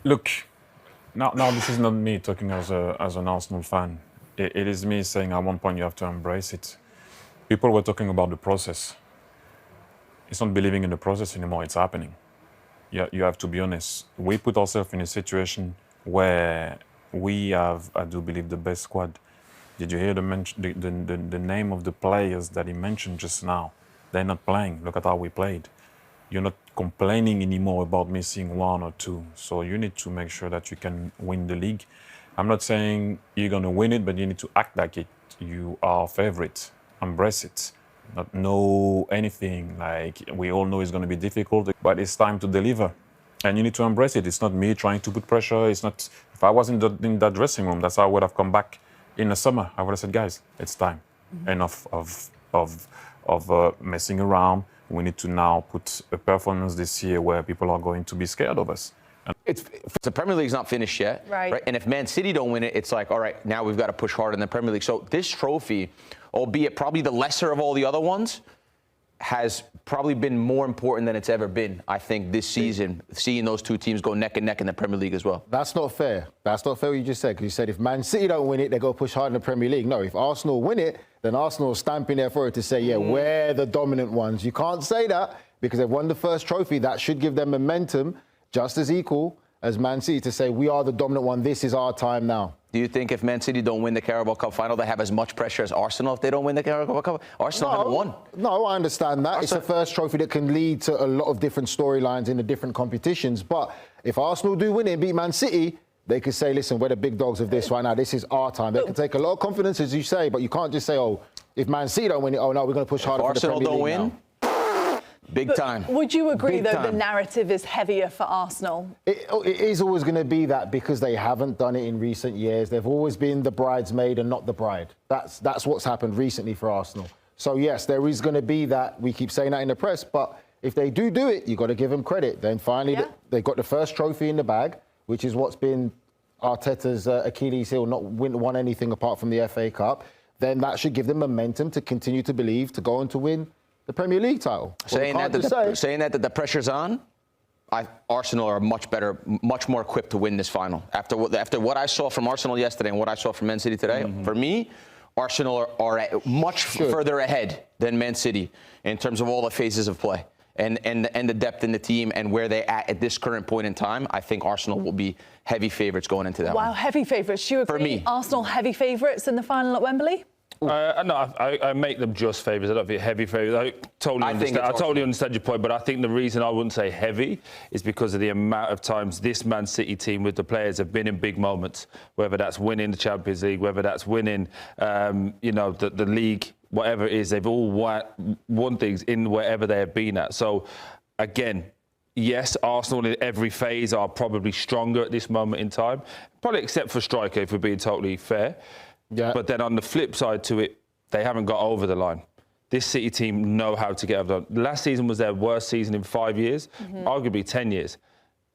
Look, now this is not me talking as an Arsenal fan. It is me saying at one point you have to embrace it. People were talking about the process. It's not believing in the process anymore, it's happening. You have to be honest. We put ourselves in a situation where we have, I do believe, the best squad. Did you hear the name of the players that he mentioned just now? They're not playing. Look at how we played. You're not complaining anymore about missing one or two. So you need to make sure that you can win the league. I'm not saying you're going to win it, but you need to act like it. You are favorite. Embrace it. Not know anything. Like, we all know it's going to be difficult, but it's time to deliver. And you need to embrace it. It's not me trying to put pressure. It's not. If I was in that dressing room, that's how I would have come back in the summer. I would have said, guys, it's time. Enough of messing around. We need to now put a performance this year where people are going to be scared of us. It's the Premier League's not finished yet, right? And if Man City don't win it, it's like, all right, now we've got to push hard in the Premier League. So this trophy, albeit probably the lesser of all the other ones, has probably been more important than it's ever been, I think, this season, seeing those two teams go neck and neck in the Premier League as well. That's not fair. That's not fair what you just said, because you said if Man City don't win it, they go push hard in the Premier League. No, if Arsenal win it, then Arsenal is stamping their foot to say, yeah, we're the dominant ones. You can't say that because they've won the first trophy. That should give them momentum just as equal as Man City to say, we are the dominant one. This is our time now. Do you think if Man City don't win the Carabao Cup final, they have as much pressure as Arsenal if they don't win the Carabao Cup? Arsenal haven't won. No, I understand that. It's the first trophy that can lead to a lot of different storylines in the different competitions. But if Arsenal do win it and beat Man City, they could say, listen, we're the big dogs of this right now. This is our time. They can take a lot of confidence, as you say, but you can't just say, oh, if Man City don't win it, oh, no, we're going to push harder for the Premier League now. Arsenal don't win? Big time. Would you agree, though, the narrative is heavier for Arsenal? It is always going to be that because they haven't done it in recent years. They've always been the bridesmaid and not the bride. That's what's happened recently for Arsenal. So, yes, there is going to be that. We keep saying that in the press. But if they do it, you've got to give them credit. Then finally, they got the first trophy in the bag, which is what's been Arteta's Achilles heel, not won anything apart from the FA Cup. Then that should give them momentum to continue to believe, to go on to win the Premier League title. Saying that the pressure's on, Arsenal are much better, much more equipped to win this final. After what I saw from Arsenal yesterday and what I saw from Man City today, for me, Arsenal are much further ahead than Man City in terms of all the phases of play and the depth in the team and where they're at this current point in time. I think Arsenal will be heavy favourites going into that one. Wow, heavy favourites. Do you agree? For me. Arsenal heavy favourites in the final at Wembley? No, I make them just favourites. I don't think heavy favourites. I totally understand your point, but I think the reason I wouldn't say heavy is because of the amount of times this Man City team with the players have been in big moments, whether that's winning the Champions League, whether that's winning, the league, whatever it is. They've all won things in wherever they have been at. So, again, yes, Arsenal in every phase are probably stronger at this moment in time, probably except for striker, if we're being totally fair. Yeah. But then on the flip side to it, they haven't got over the line. This City team know how to get over the line. Last season was their worst season in 5 years, arguably 10 years.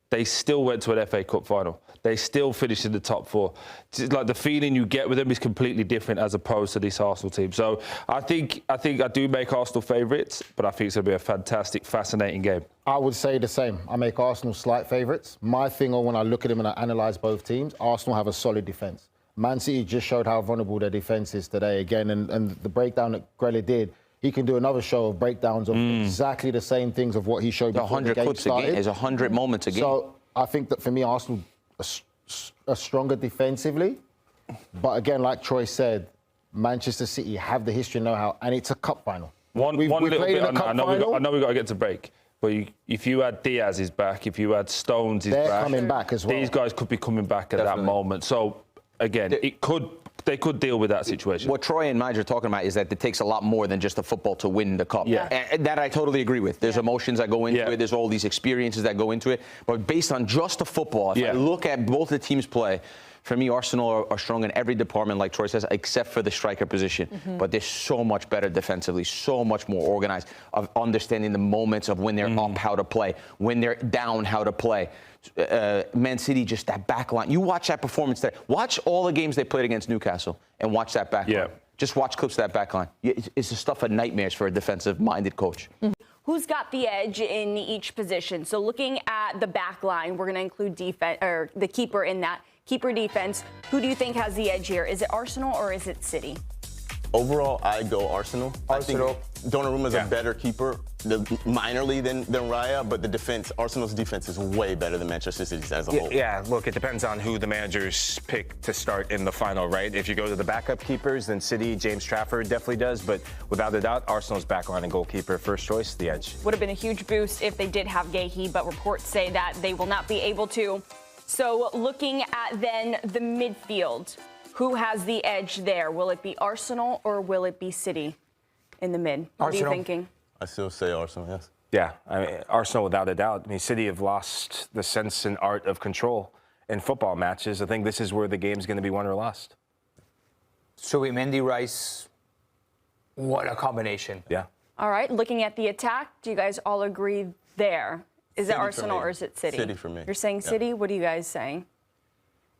They still went to an FA Cup final. They still finished in the top four. It's like the feeling you get with them is completely different as opposed to this Arsenal team. So I think I do make Arsenal favourites, but I think it's going to be a fantastic, fascinating game. I would say the same. I make Arsenal slight favourites. My thing, when I look at them and I analyse both teams, Arsenal have a solid defence. Man City just showed how vulnerable their defence is today again, and the breakdown that Grella did, he can do another show of breakdowns of exactly the same things of what he showed before the game started. There's 100 moments a game. So I think that for me, Arsenal are stronger defensively, but again, like Troy said, Manchester City have the history and know-how, and it's a cup final. One little bit, I know we've got to get to break. But if you had Diaz is back, if you had Stones is back, they're coming back as well. These guys could be coming back at that moment. So again, they could deal with that situation. What Troy and Madge are talking about is that it takes a lot more than just the football to win the cup. Yeah. And that I totally agree with. There's emotions that go into it. There's all these experiences that go into it. But based on just the football, if I look at both the teams play, for me, Arsenal are strong in every department, like Troy says, except for the striker position. But they're so much better defensively, so much more organized, of understanding the moments of when they're up, how to play, when they're down, how to play. Man City, just that back line. You watch that performance there. Watch all the games they played against Newcastle and watch that back line. Just watch clips of that back line. It's the stuff of nightmares for a defensive-minded coach. who's got the edge in each position. So looking at the back line, we're going to include defense or the keeper in that. Keeper defense. Who do you think has the edge here? Is it Arsenal or is it City? Overall, I go Arsenal. I think Donnarumma's a better keeper, minorly than Raya, but the defense, Arsenal's defense is way better than Manchester City's as a whole. Yeah, look, it depends on who the managers pick to start in the final, right? If you go to the backup keepers, then City, James Trafford definitely does, but without a doubt, Arsenal's backline and goalkeeper, first choice, the edge. Would have been a huge boost if they did have Guehi, but reports say that they will not be able to. So looking at then the midfield, who has the edge there? Will it be Arsenal or will it be City in the mid? What are you thinking? I still say Arsenal, yes. Yeah, I mean, Arsenal without a doubt. I mean, City have lost the sense and art of control in football matches. I think this is where the game's going to be won or lost. Subimendi, Rice, what a combination. Yeah. All right, looking at the attack, do you guys all agree there? Is it Arsenal or is it City? City for me. You're saying City? What are you guys saying?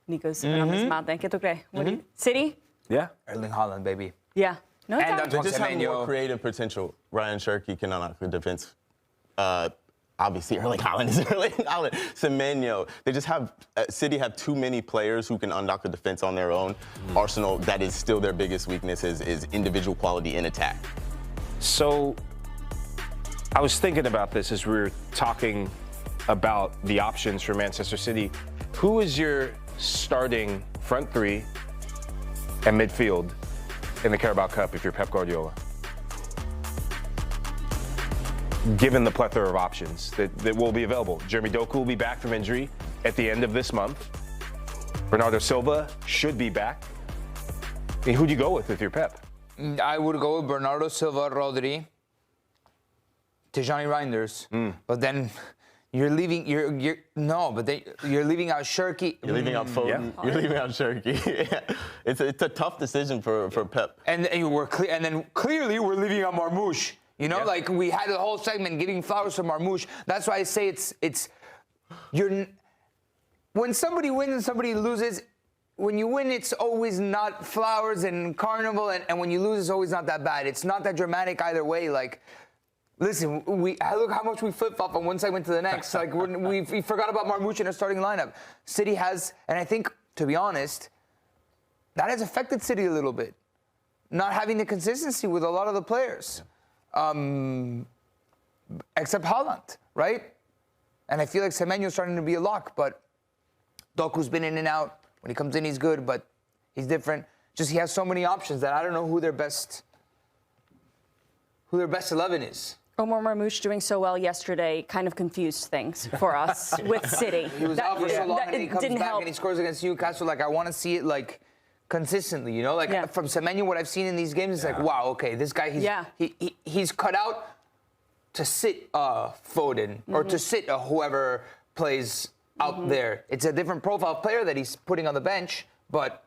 Nico's sipping on his mouth. ¿Qué tú crees? What do you, City? Yeah. Erling Haaland, baby. Yeah. No, it's And out. They just have Semenyo. more creative potential. Ryan Cherky can unlock the defense. Obviously, Erling Haaland is Erling Haaland. Semenyo. They just have, City have too many players who can unlock the defense on their own. Arsenal, that is still their biggest weakness, is individual quality in attack. So I was thinking about this as we were talking about the options for Manchester City. Who is your starting front three and midfield in the Carabao Cup if you're Pep Guardiola? Given the plethora of options that will be available. Jeremy Doku will be back from injury at the end of this month. Bernardo Silva should be back. I mean, who do you go with your Pep? I would go with Bernardo Silva, Rodri, Tijani Reinders, but then you're leaving. You're leaving out Cherky. You're leaving out Foden. Yeah. You're leaving out Cherky. Yeah. It's a tough decision for Pep. And then clearly we're leaving out Marmoush. You know, like we had the whole segment giving flowers to Marmoush. That's why I say when somebody wins and somebody loses. When you win, it's always not flowers and carnival, and when you lose, it's always not that bad. It's not that dramatic either way. Like, listen, look how much we flip-flop from one segment to the next. Like, we forgot about Marmoush in our starting lineup. City has, and I think, to be honest, that has affected City a little bit. Not having the consistency with a lot of the players. Except Haaland, right? And I feel like Semenyo's starting to be a lock, but Doku's been in and out. When he comes in, he's good, but he's different. Just he has so many options that I don't know who their best 11 is. Omar Marmoush doing so well yesterday kind of confused things for us with City. He was out for so long, and he comes didn't back help. and he scores against Newcastle. Like, I want to see it, like, consistently, you know? Like, from Semenyo, what I've seen in these games is like, wow, okay, this guy, he's cut out to sit Foden or to sit whoever plays out there. It's a different profile player that he's putting on the bench, but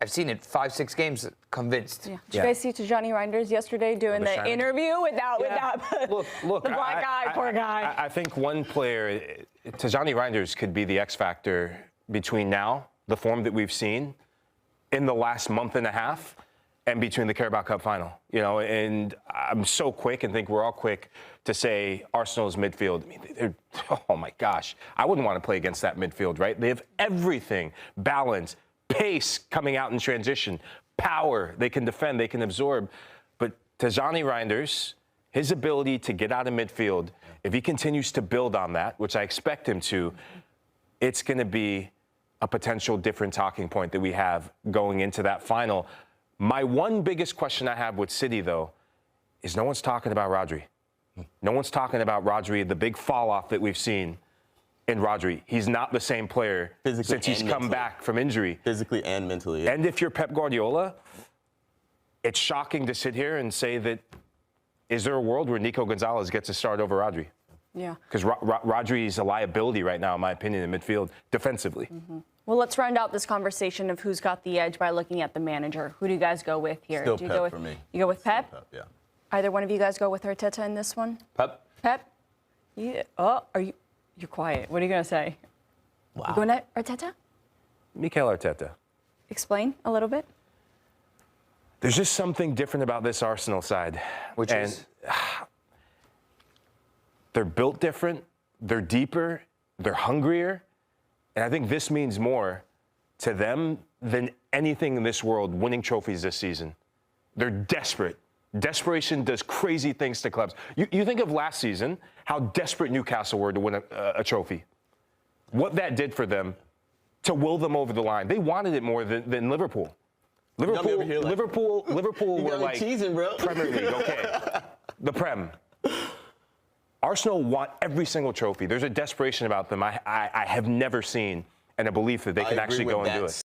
I've seen it 5-6 games convinced. Yeah. Did you guys see Tijani Reinders yesterday doing the interview with that Look, the black guy, poor guy? I think one player, Tijani Reinders, could be the X factor between now, the form that we've seen in the last month and a half, and between the Carabao Cup final. You know, and I'm so quick, and think we're all quick to say Arsenal's midfield. I mean, oh my gosh, I wouldn't want to play against that midfield, right? They have everything: balance, pace coming out in transition, power. They can defend, they can absorb. But Tijani Reinders, his ability to get out of midfield, if he continues to build on that, which I expect him to, it's going to be a potential different talking point that we have going into that final. My one biggest question I have with City, though, is no one's talking about Rodri. No one's talking about Rodri, the big fall-off that we've seen in Rodri. He's not the same player since he's come back from injury. Physically and mentally. Yeah. And if you're Pep Guardiola, it's shocking to sit here and say that, is there a world where Nico Gonzalez gets a start over Rodri? Yeah. Because Rodri is a liability right now, in my opinion, in midfield, defensively. Well, let's round out this conversation of who's got the edge by looking at the manager. Who do you guys go with here? Still do you Pep go with, for me. You go with Pep? Pep, yeah. Either one of you guys go with Arteta in this one? Pep? Pep? Yeah. Oh, you're quiet. What are you going to say? Wow. You going at Arteta? Mikel Arteta. Explain a little bit. There's just something different about this Arsenal side. Which is? They're built different. They're deeper. They're hungrier. And I think this means more to them than anything in this world winning trophies this season. They're desperate. Desperation does crazy things to clubs. You think of last season, how desperate Newcastle were to win a trophy. What that did for them to will them over the line. They wanted it more than Liverpool. Liverpool were like teasing, bro. Premier League, okay. The Prem. Arsenal want every single trophy. There's a desperation about them I have never seen, and a belief that they can actually go and do it.